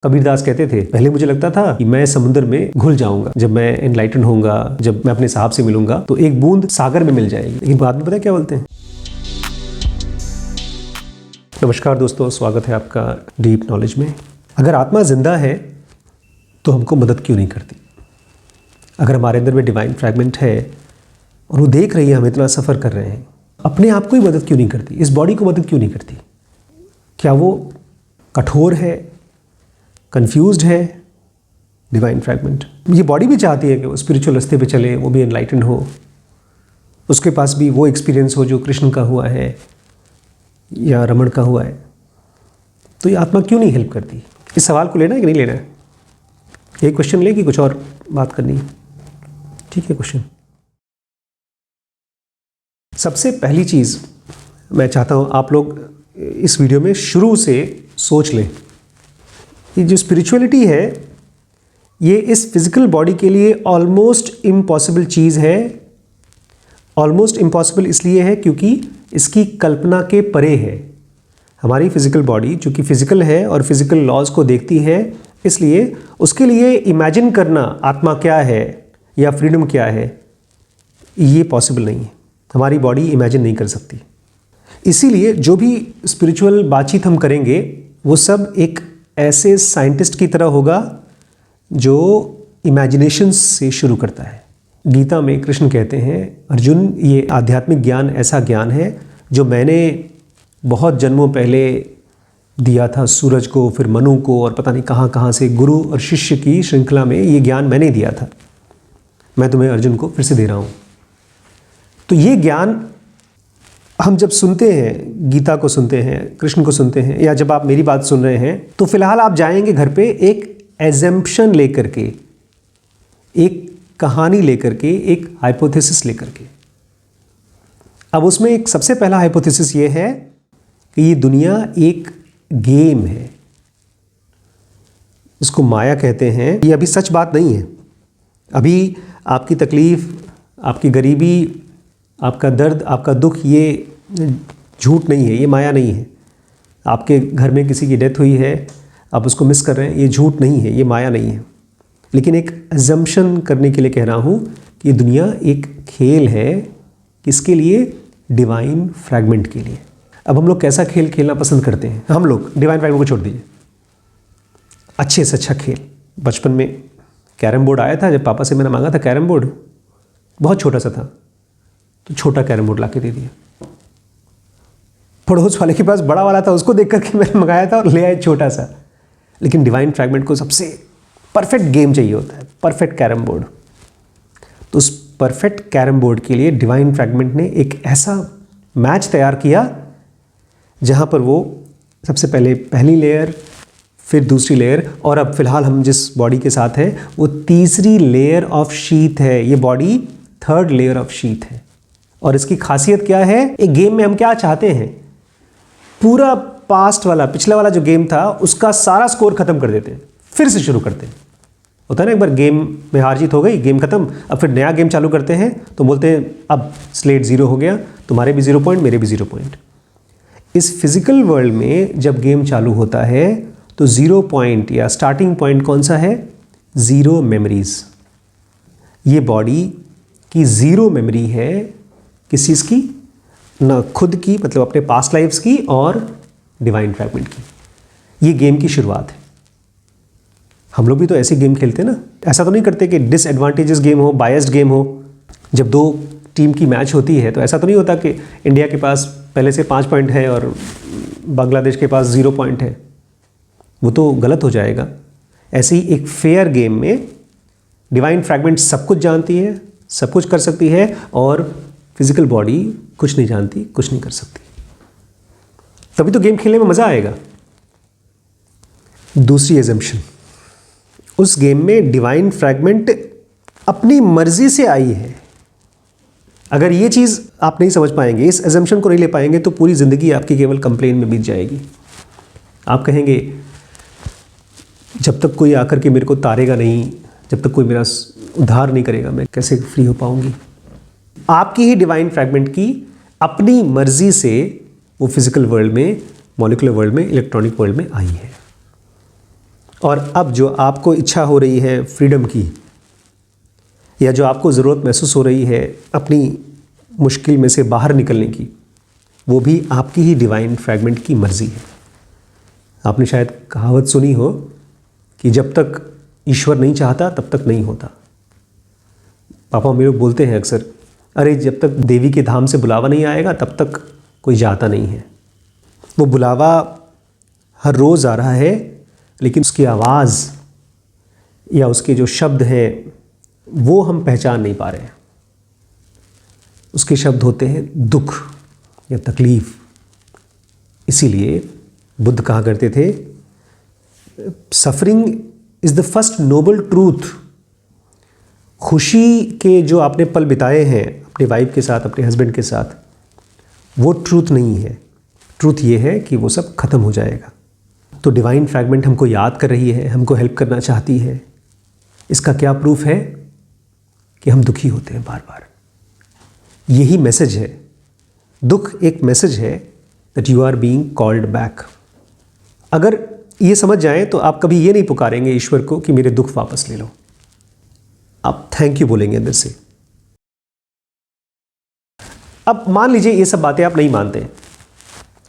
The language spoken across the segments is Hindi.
कबीरदास कहते थे, पहले मुझे लगता था कि मैं समुद्र में घुल जाऊंगा, जब मैं एनलाइटन होऊंगा, जब मैं अपने साहब से मिलूंगा तो एक बूंद सागर में मिल जाएगी। लेकिन बाद में पता है क्या बोलते हैं? नमस्कार दोस्तों, स्वागत है आपका डीप नॉलेज में। अगर आत्मा जिंदा है तो हमको मदद क्यों नहीं करती? अगर हमारे अंदर में डिवाइन फ्रैगमेंट है और वो देख रही है हम इतना सफ़र कर रहे हैं, अपने आप को ही मदद क्यों नहीं करती? इस बॉडी को मदद क्यों नहीं करती? क्या वो कठोर है, कंफ्यूज्ड है? डिवाइन फ्रैगमेंट ये बॉडी भी चाहती है कि वो स्पिरिचुअल रास्ते पे चले, वो भी एनलाइटन हो, उसके पास भी वो एक्सपीरियंस हो जो कृष्ण का हुआ है या रमण का हुआ है। तो ये आत्मा क्यों नहीं हेल्प करती? इस सवाल को लेना है कि नहीं लेना है? ये क्वेश्चन ले कि कुछ और बात करनी है? ठीक है, क्वेश्चन। सबसे पहली चीज़ मैं चाहता हूँ आप लोग इस वीडियो में शुरू से सोच लें। ये जो स्पिरिचुअलिटी है ये इस फिजिकल बॉडी के लिए ऑलमोस्ट इम्पॉसिबल चीज़ है। ऑलमोस्ट इम्पॉसिबल इसलिए है क्योंकि इसकी कल्पना के परे है। हमारी फिजिकल बॉडी चूँकि फिजिकल है और फिजिकल लॉज को देखती है, इसलिए उसके लिए इमेजिन करना आत्मा क्या है या फ्रीडम क्या है, ये पॉसिबल नहीं है। हमारी बॉडी इमेजिन नहीं कर सकती। इसीलिए जो भी स्पिरिचुअल बातचीत हम करेंगे वो सब एक ऐसे साइंटिस्ट की तरह होगा जो इमेजिनेशन से शुरू करता है। गीता में कृष्ण कहते हैं, अर्जुन ये आध्यात्मिक ज्ञान ऐसा ज्ञान है जो मैंने बहुत जन्मों पहले दिया था सूरज को, फिर मनु को, और पता नहीं कहाँ कहाँ से गुरु और शिष्य की श्रृंखला में ये ज्ञान मैंने दिया था। मैं तुम्हें अर्जुन को फिर से दे रहा हूँ। तो ये ज्ञान हम जब सुनते हैं, गीता को सुनते हैं, कृष्ण को सुनते हैं, या जब आप मेरी बात सुन रहे हैं, तो फिलहाल आप जाएंगे घर पे एक एजम्पशन लेकर के, एक कहानी लेकर के, एक हाइपोथेसिस लेकर के। अब उसमें एक सबसे पहला हाइपोथेसिस ये है कि ये दुनिया एक गेम है। इसको माया कहते हैं। ये अभी सच बात नहीं है। अभी आपकी तकलीफ, आपकी गरीबी, आपका दर्द, आपका दुख, ये झूठ नहीं है, ये माया नहीं है। आपके घर में किसी की डेथ हुई है, आप उसको मिस कर रहे हैं, ये झूठ नहीं है, ये माया नहीं है। लेकिन एक अजम्पशन करने के लिए कह रहा हूँ कि ये दुनिया एक खेल है। किसके लिए? डिवाइन फ्रैगमेंट के लिए। अब हम लोग कैसा खेल खेलना पसंद करते हैं? हम लोग डिवाइन फ्रैगमेंट को छोड़ दीजिए, अच्छे से अच्छा खेल। बचपन में कैरम बोर्ड आया था, जब पापा से मैंने मांगा था कैरम बोर्ड, बहुत छोटा सा था, तो छोटा कैरम बोर्ड ला के दे दिया। पड़ोस वाले के पास बड़ा वाला था, उसको देख करके मैंने मंगाया था और ले आया छोटा सा। लेकिन डिवाइन फ्रैगमेंट को सबसे परफेक्ट गेम चाहिए होता है, परफेक्ट कैरम बोर्ड। तो उस परफेक्ट कैरम बोर्ड के लिए डिवाइन फ्रैगमेंट ने एक ऐसा मैच तैयार किया जहाँ पर वो सबसे पहले पहली लेयर, फिर दूसरी लेयर, और अब फिलहाल हम जिस बॉडी के साथ हैं वो तीसरी लेयर ऑफ शीथ है। ये body third layer of sheath है। और इसकी खासियत क्या है? एक गेम में हम क्या चाहते हैं? पूरा पास्ट वाला, पिछला वाला जो गेम था उसका सारा स्कोर खत्म कर देते हैं, फिर से शुरू करते हैं। होता है ना, एक बार गेम में हार जीत हो गई, गेम खत्म, अब फिर नया गेम चालू करते हैं, तो बोलते हैं अब स्लेट 0 हो गया, तुम्हारे भी 0 पॉइंट, मेरे भी 0 पॉइंट। इस फिजिकल वर्ल्ड में जब गेम चालू होता है तो 0 पॉइंट या स्टार्टिंग पॉइंट कौन सा है? 0 मेमोरीज। ये बॉडी की 0 मेमोरी है। किस चीज़ की? ना खुद की, मतलब अपने पास्ट लाइफ्स की, और डिवाइन फ्रैगमेंट की। ये गेम की शुरुआत है। हम लोग भी तो ऐसे गेम खेलते हैं ना। ऐसा तो नहीं करते कि डिसएडवांटेजेस गेम हो, बायस्ड गेम हो। जब दो टीम की मैच होती है तो ऐसा तो नहीं होता कि इंडिया के पास पहले से 5 पॉइंट है और बांग्लादेश के पास 0 पॉइंट है। वो तो गलत हो जाएगा। ऐसे ही एक फेयर गेम में डिवाइन फ्रैगमेंट सब कुछ जानती है, सब कुछ कर सकती है, और फिजिकल बॉडी कुछ नहीं जानती, कुछ नहीं कर सकती। तभी तो गेम खेलने में मज़ा आएगा। दूसरी एजम्पशन, उस गेम में डिवाइन फ्रैगमेंट अपनी मर्जी से आई है। अगर ये चीज़ आप नहीं समझ पाएंगे, इस एजम्पशन को नहीं ले पाएंगे, तो पूरी ज़िंदगी आपकी केवल कंप्लेन में बीत जाएगी। आप कहेंगे जब तक कोई आकर के मेरे को तारेगा नहीं, जब तक कोई मेरा उद्धार नहीं करेगा, मैं कैसे फ्री हो पाऊंगी? आपकी ही डिवाइन फ्रैगमेंट की अपनी मर्जी से वो फिजिकल वर्ल्ड में, मॉलिक्यूलर वर्ल्ड में, इलेक्ट्रॉनिक वर्ल्ड में आई है। और अब जो आपको इच्छा हो रही है फ्रीडम की, या जो आपको ज़रूरत महसूस हो रही है अपनी मुश्किल में से बाहर निकलने की, वो भी आपकी ही डिवाइन फ्रैगमेंट की मर्ज़ी है। आपने शायद कहावत सुनी हो कि जब तक ईश्वर नहीं चाहता तब तक नहीं होता। पापा मम्मी लोग बोलते हैं अक्सर, अरे जब तक देवी के धाम से बुलावा नहीं आएगा तब तक कोई जाता नहीं है। वो बुलावा हर रोज़ आ रहा है, लेकिन उसकी आवाज़ या उसके जो शब्द हैं वो हम पहचान नहीं पा रहे हैं। उसके शब्द होते हैं दुख या तकलीफ़। इसीलिए बुद्ध कहा करते थे, suffering is the first noble truth. खुशी के जो आपने पल बिताए हैं अपने वाइफ के साथ, अपने हस्बैंड के साथ, वो ट्रूथ नहीं है। ट्रूथ ये है कि वो सब खत्म हो जाएगा। तो डिवाइन फ्रैगमेंट हमको याद कर रही है, हमको हेल्प करना चाहती है। इसका क्या प्रूफ है कि हम दुखी होते हैं बार बार। यही मैसेज है, दुख एक मैसेज है that you are being called back. अगर ये समझ जाएं तो आप कभी ये नहीं पुकारेंगे ईश्वर को कि मेरे दुख वापस ले लो। आप थैंक यू बोलेंगे अंदर से। अब मान लीजिए ये सब बातें आप नहीं मानते,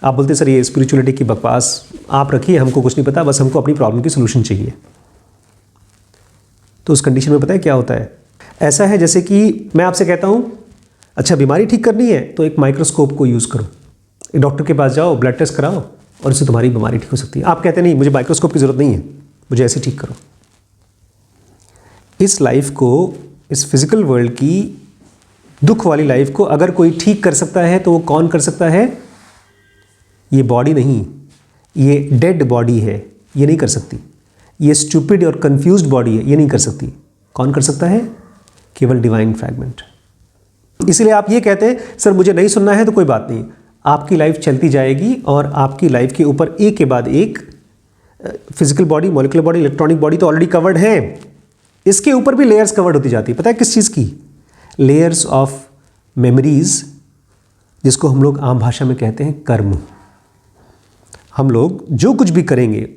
आप बोलते सर ये स्पिरिचुअलिटी की बकवास आप रखिए, हमको कुछ नहीं पता, बस हमको अपनी प्रॉब्लम की सोल्यूशन चाहिए। तो उस कंडीशन में पता है क्या होता है? ऐसा है जैसे कि मैं आपसे कहता हूं, अच्छा बीमारी ठीक करनी है तो एक माइक्रोस्कोप को यूज़ करो, एक डॉक्टर के पास जाओ, ब्लड टेस्ट कराओ और उससे तुम्हारी बीमारी ठीक हो सकती है। आप कहते नहीं मुझे माइक्रोस्कोप की ज़रूरत नहीं है, मुझे ऐसे ठीक करो। इस लाइफ को, इस फिजिकल वर्ल्ड की दुख वाली लाइफ को अगर कोई ठीक कर सकता है तो वो कौन कर सकता है? ये बॉडी नहीं, ये डेड बॉडी है, ये नहीं कर सकती। ये स्टूपिड और कंफ्यूज्ड बॉडी है, ये नहीं कर सकती। कौन कर सकता है? केवल डिवाइन फ्रैगमेंट। इसलिए आप ये कहते हैं सर मुझे नहीं सुनना है तो कोई बात नहीं, आपकी लाइफ चलती जाएगी और आपकी लाइफ के ऊपर एक के बाद एक physical body, molecular body, electronic body तो ऑलरेडी कवर्ड है, इसके ऊपर भी लेयर्स कवर्ड होती जाती है। पता है किस चीज़ की? लेयर्स ऑफ मेमोरीज, जिसको हम लोग आम भाषा में कहते हैं कर्म। हम लोग जो कुछ भी करेंगे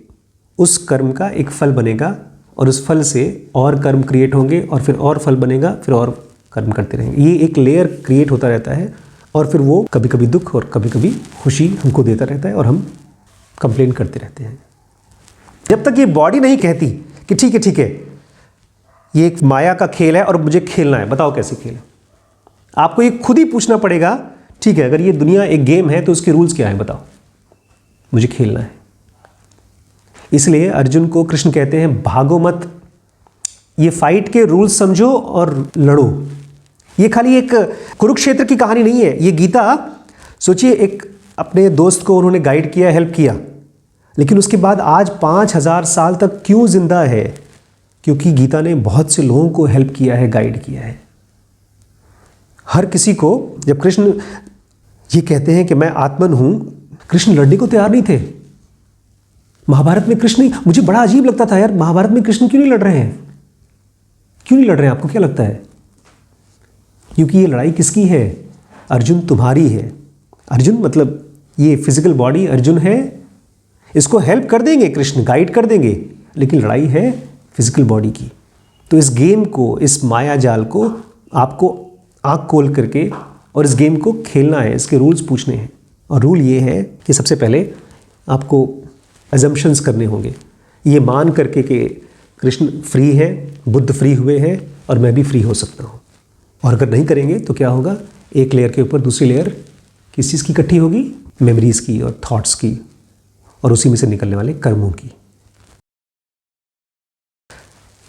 उस कर्म का एक फल बनेगा और उस फल से और कर्म क्रिएट होंगे और फिर और फल बनेगा, फिर और कर्म करते रहेंगे। ये एक लेयर क्रिएट होता रहता है और फिर वो कभी कभी दुख और कभी कभी खुशी हमको देता रहता है और हम कंप्लेन करते रहते हैं। जब तक ये बॉडी नहीं कहती कि ठीक है ये एक माया का खेल है और मुझे खेलना है, बताओ कैसे खेल है। आपको ये खुद ही पूछना पड़ेगा, ठीक है अगर ये दुनिया एक गेम है तो उसके रूल्स क्या है बताओ, मुझे खेलना है। इसलिए अर्जुन को कृष्ण कहते हैं भागो मत, ये फाइट के रूल्स समझो और लड़ो। ये खाली एक कुरुक्षेत्र की कहानी नहीं है, ये गीता सोचिए एक अपने दोस्त को उन्होंने गाइड किया, हेल्प किया, लेकिन उसके बाद आज 5000 साल तक क्यों जिंदा है? क्योंकि गीता ने बहुत से लोगों को हेल्प किया है, गाइड किया है। हर किसी को, जब कृष्ण ये कहते हैं कि मैं आत्मन हूं, कृष्ण लड़ने को तैयार नहीं थे। महाभारत में कृष्ण, मुझे बड़ा अजीब लगता था यार, महाभारत में कृष्ण क्यों नहीं लड़ रहे हैं? क्यों नहीं लड़ रहे हैं? आपको क्या लगता है? क्योंकि ये लड़ाई किसकी है? अर्जुन तुम्हारी है। अर्जुन मतलब ये फिजिकल बॉडी अर्जुन है, इसको हेल्प कर देंगे कृष्ण, गाइड कर देंगे, लेकिन लड़ाई है फिजिकल बॉडी की। तो इस गेम को, इस माया जाल को आपको आंख खोल करके और इस गेम को खेलना है, इसके रूल्स पूछने हैं। और रूल ये है कि सबसे पहले आपको अजम्पशंस करने होंगे, ये मान करके कि कृष्ण फ्री है, बुद्ध फ्री हुए हैं और मैं भी फ्री हो सकता हूँ। और अगर नहीं करेंगे तो क्या होगा? एक लेयर के ऊपर दूसरी लेयर किस चीज़ की इकट्ठी होगी? मेमोरीज की और थॉट्स की, और उसी में से निकलने वाले कर्मों की।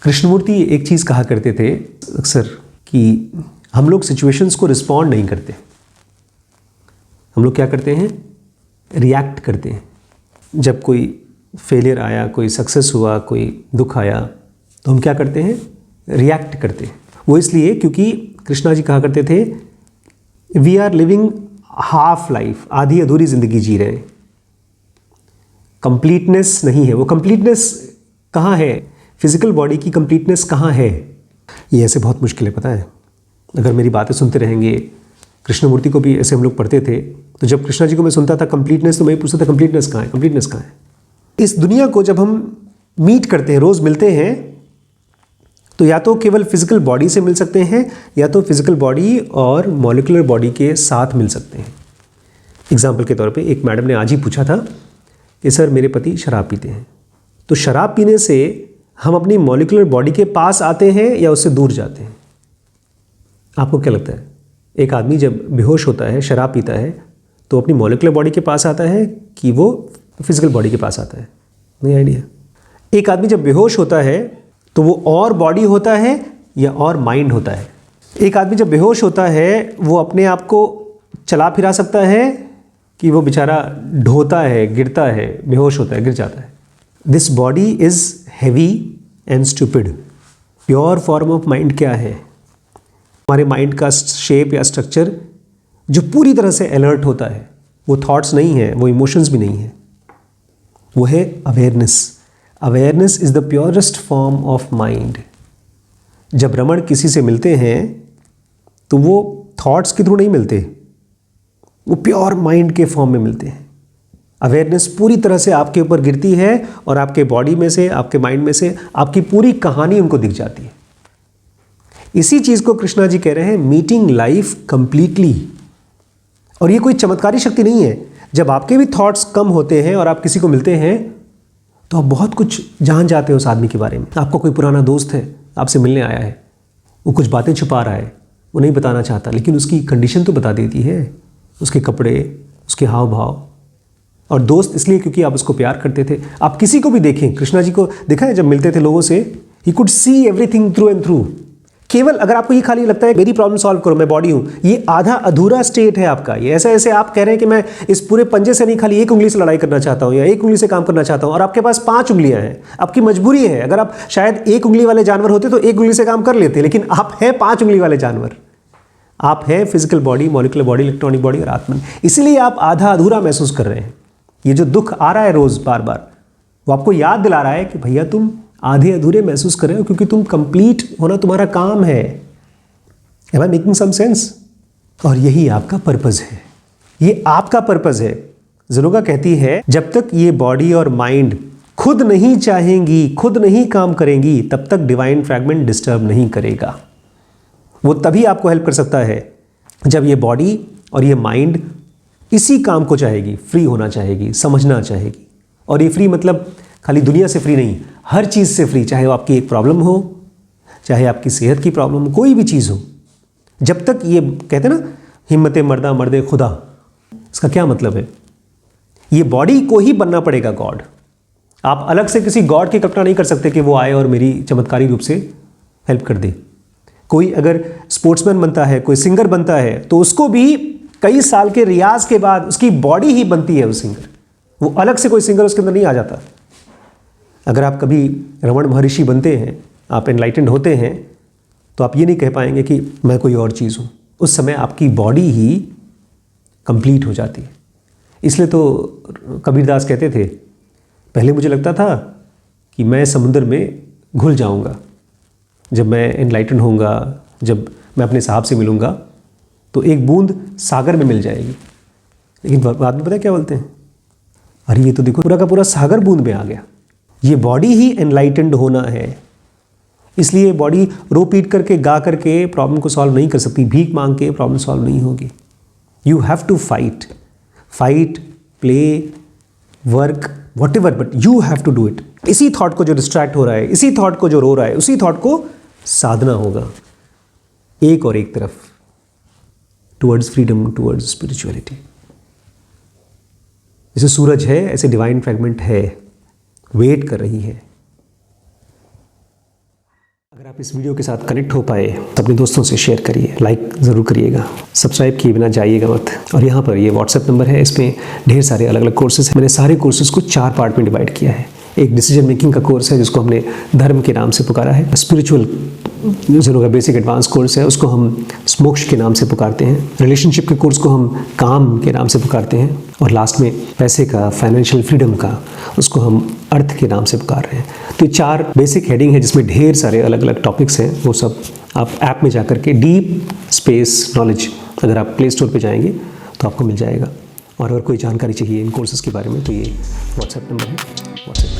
कृष्णमूर्ति एक चीज़ कहा करते थे अक्सर कि हम लोग सिचुएशंस को रिस्पॉन्ड नहीं करते, हम लोग क्या करते हैं? रिएक्ट करते हैं। जब कोई फेलियर आया, कोई सक्सेस हुआ, कोई दुख आया, तो हम क्या करते हैं? रिएक्ट करते हैं। वो इसलिए क्योंकि कृष्णा जी कहा करते थे we are living half life, आधी अधूरी ज़िंदगी जी रहे हैं, कंप्लीटनेस नहीं है। वो कंप्लीटनेस कहाँ है? फिजिकल बॉडी की कंप्लीटनेस कहाँ है? ये ऐसे बहुत मुश्किल है, पता है। अगर मेरी बातें सुनते रहेंगे, कृष्णमूर्ति को भी ऐसे हम लोग पढ़ते थे, तो जब कृष्णा जी को मैं सुनता था कंप्लीटनेस, तो मैं पूछता था कंप्लीटनेस कहाँ है, कंप्लीटनेस कहाँ है? इस दुनिया को जब हम मीट करते हैं, रोज़ मिलते हैं, तो या तो केवल फिजिकल बॉडी से मिल सकते हैं या तो फिजिकल बॉडी और मॉलिकुलर बॉडी के साथ मिल सकते हैं। एग्जाम्पल के तौर पे एक मैडम ने आज ही पूछा था कि सर मेरे पति शराब पीते हैं, तो शराब पीने से हम अपनी मॉलिकुलर बॉडी के पास आते हैं या उससे दूर जाते हैं? आपको क्या लगता है? एक आदमी जब बेहोश होता है, शराब पीता है, तो अपनी मॉलिकुलर बॉडी के पास आता है कि वो फिजिकल बॉडी के पास आता है? नहीं आइडिया। एक आदमी जब बेहोश होता है तो वो और बॉडी होता है या और माइंड होता है? एक आदमी जब बेहोश होता है वो अपने आप को चला फिरा सकता है कि वो बेचारा ढोता है, गिरता है, बेहोश होता है, गिर जाता है? This body is heavy and stupid. Pure form of mind क्या है? हमारे माइंड का शेप या स्ट्रक्चर जो पूरी तरह से अलर्ट होता है, वो थॉट्स नहीं है, वो इमोशंस भी नहीं है, वो है awareness. Awareness is the purest form of mind. जब रमण किसी से मिलते हैं तो वो थॉट्स के थ्रू नहीं मिलते, वो प्योर माइंड के फॉर्म में मिलते हैं। अवेयरनेस पूरी तरह से आपके ऊपर गिरती है और आपके बॉडी में से, आपके माइंड में से आपकी पूरी कहानी उनको दिख जाती है। इसी चीज़ को कृष्णा जी कह रहे हैं, मीटिंग लाइफ कंप्लीटली। और ये कोई चमत्कारी शक्ति नहीं है। जब आपके भी थॉट्स कम होते हैं और आप किसी को मिलते हैं तो आप बहुत कुछ जान जाते हो उस आदमी के बारे में। आपका कोई पुराना दोस्त है, आपसे मिलने आया है, वो कुछ बातें छुपा रहा है, वो नहीं बताना चाहता, लेकिन उसकी कंडीशन तो बता देती है, उसके कपड़े, उसके हाव भाव। और दोस्त इसलिए क्योंकि आप उसको प्यार करते थे। आप किसी को भी देखें, कृष्णा जी को देखा है जब मिलते थे लोगों से, he could see everything through and through. केवल अगर आपको ये खाली लगता है मेरी प्रॉब्लम सॉल्व करो, मैं बॉडी हूँ, ये आधा अधूरा स्टेट है आपका। ये ऐसे ऐसे आप कह रहे हैं कि मैं इस पूरे पंजे से नहीं, खाली एक उंगली से लड़ाई करना चाहता हूँ या एक उंगली से काम करना चाहता हूँ, और आपके पास 5 उंगलियाँ हैं। आपकी मजबूरी है। अगर आप शायद एक उंगली वाले जानवर होते तो एक उंगली से काम कर लेते, लेकिन आप हैं 5 उंगली वाले जानवर। आप हैं physical body, molecular body, electronic body और आत्मन। इसलिए आप आधा अधूरा महसूस कर रहे हैं। ये जो दुख आ रहा है रोज़ बार बार, वो आपको याद दिला रहा है कि भैया तुम आधे अधूरे महसूस कर रहे हो, क्योंकि तुम कंप्लीट होना तुम्हारा काम है। Am I making some sense? और यही आपका पर्पस है, ये आपका पर्पस है। ज़रूगा कहती है जब तक ये बॉडी और माइंड खुद नहीं चाहेंगी, खुद नहीं काम करेंगी, तब तक डिवाइन फ्रैगमेंट डिस्टर्ब नहीं करेगा। वो तभी आपको हेल्प कर सकता है जब ये बॉडी और ये माइंड इसी काम को चाहेगी, फ्री होना चाहेगी, समझना चाहेगी। और ये फ्री मतलब खाली दुनिया से फ्री नहीं, हर चीज़ से फ्री। चाहे वो आपकी एक प्रॉब्लम हो, चाहे आपकी सेहत की प्रॉब्लम हो, कोई भी चीज़ हो। जब तक ये कहते ना हिम्मत मर्दा मर्दे खुदा, इसका क्या मतलब है? ये बॉडी को ही बनना पड़ेगा गॉड। आप अलग से किसी गॉड की कल्पना नहीं कर सकते कि वो आए और मेरी चमत्कारी रूप से हेल्प कर दे। कोई अगर स्पोर्ट्समैन बनता है, कोई सिंगर बनता है, तो उसको भी कई साल के रियाज के बाद उसकी बॉडी ही बनती है वो सिंगर। वो अलग से कोई सिंगर उसके अंदर नहीं आ जाता। अगर आप कभी रमण महर्षि बनते हैं, आप एनलाइटेंड होते हैं, तो आप ये नहीं कह पाएंगे कि मैं कोई और चीज़ हूँ। उस समय आपकी बॉडी ही कंप्लीट हो जाती है। इसलिए तो कबीरदास कहते थे, पहले मुझे लगता था कि मैं समुद्र में घुल जाऊँगा, जब मैं एनलाइटेंड होऊंगा, जब मैं अपने साहब से मिलूँगा तो एक बूंद सागर में मिल जाएगी। लेकिन बाद में पता है क्या बोलते हैं? अरे ये तो देखो पूरा का पूरा सागर बूंद में आ गया। ये बॉडी ही एनलाइटेंड होना है। इसलिए बॉडी रो पीट करके, गा करके प्रॉब्लम को सॉल्व नहीं कर सकती। भीख मांग के प्रॉब्लम सॉल्व नहीं होगी। You have to fight, play, work, whatever, but you have to do it. इसी थॉट को जो डिस्ट्रैक्ट हो रहा है, इसी थॉट को जो रो रहा है, उसी थॉट को साधना होगा, एक और एक तरफ, टुवर्ड्स फ्रीडम, टुवर्ड्स स्पिरिचुअलिटी। जैसे सूरज है, ऐसे डिवाइन फ्रैगमेंट है, वेट कर रही है। अगर आप इस वीडियो के साथ कनेक्ट हो पाए तो अपने दोस्तों से शेयर करिए, लाइक ज़रूर करिएगा, सब्सक्राइब किए बिना जाइएगा मत। और यहाँ पर ये व्हाट्सएप नंबर है, इसमें ढेर सारे अलग अलग कोर्सेज हैं। मैंने सारे कोर्सेज को 4 पार्ट में डिवाइड किया है। एक डिसीजन मेकिंग का कोर्स है जिसको हमने धर्म के नाम से पुकारा है। स्पिरिचुअल ज़रूर का बेसिक एडवांस कोर्स है, उसको हम मोक्ष के नाम से पुकारते हैं। रिलेशनशिप के कोर्स को हम काम के नाम से पुकारते हैं। और लास्ट में पैसे का, फाइनेंशियल फ्रीडम का, उसको हम अर्थ के नाम से पुकार रहे हैं। तो ये 4 बेसिक हेडिंग है जिसमें ढेर सारे अलग अलग टॉपिक्स हैं। वो सब आप ऐप में जाकर के डीप स्पेस नॉलेज, अगर आप प्ले स्टोर पे जाएंगे तो आपको मिल जाएगा। और अगर कोई जानकारी चाहिए इन कोर्सेज़ के बारे में तो ये व्हाट्सएप नंबर है, व्हाट्सएप